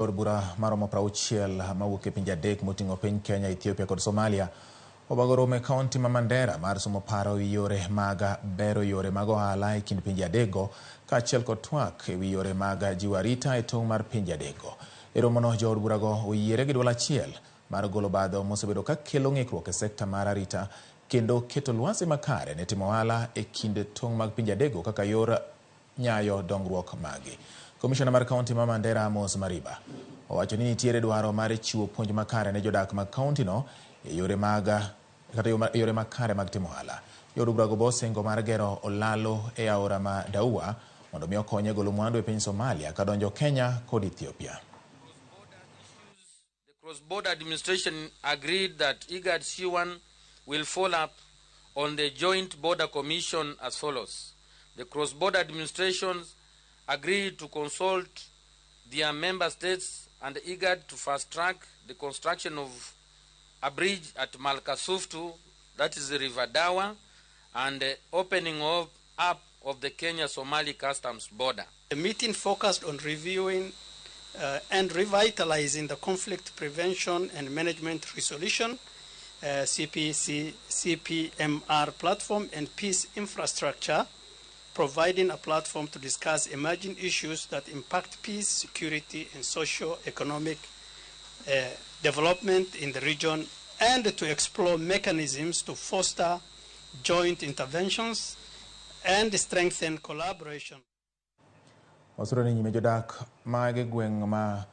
Od bura maromo 60 mawuok e pinje adek moting'o piny Kenya, Ethiopia kod Somalia obagoro e kaunti ma Mandera mar somo paro e yore mag bero yore mag ohala e kind pinje adekgo kaachiel kod twak e wi yore mag jiwo arita e tong' mar pinje adekgo. E romono jood burago oyiere gi duol achiel mar golo badho mosebedo ka kelo ng'ikruok e sekta mar arita kendo keto lwasi makare ne timo ohala e kind tong' mag pinje adekgo kaka yor nyayo dongruok magi. Komishona mar kaunti ma Mandera Amos Mariba owacho ni nitiere dwaro mar chiwo puonj makare ne jodak mag kaunti no e yore makare mag timo ohala. Jood burago bosingo mar gero olalo e aora ma Daua mondo mi okonye golo mwandu e piny Somalia kadonjo Kenya kod Ethiopia. The cross-border administration agreed that IGAD C1 will follow up on the joint border commission as follows. The cross-border administrations agreed to consult their member states and IGAD to fast-track the construction of a bridge at Malkasuftu, that is the River Dawa, and the opening up of the Kenya-Somali customs border. The meeting focused on reviewing and revitalizing the conflict prevention and management resolution, CPMR platform and peace infrastructure, providing a platform to discuss emerging issues that impact peace, security, and socio-economic development in the region, and to explore mechanisms to foster joint interventions and strengthen collaboration. Osoro ni nyime jodak mag gweng' ma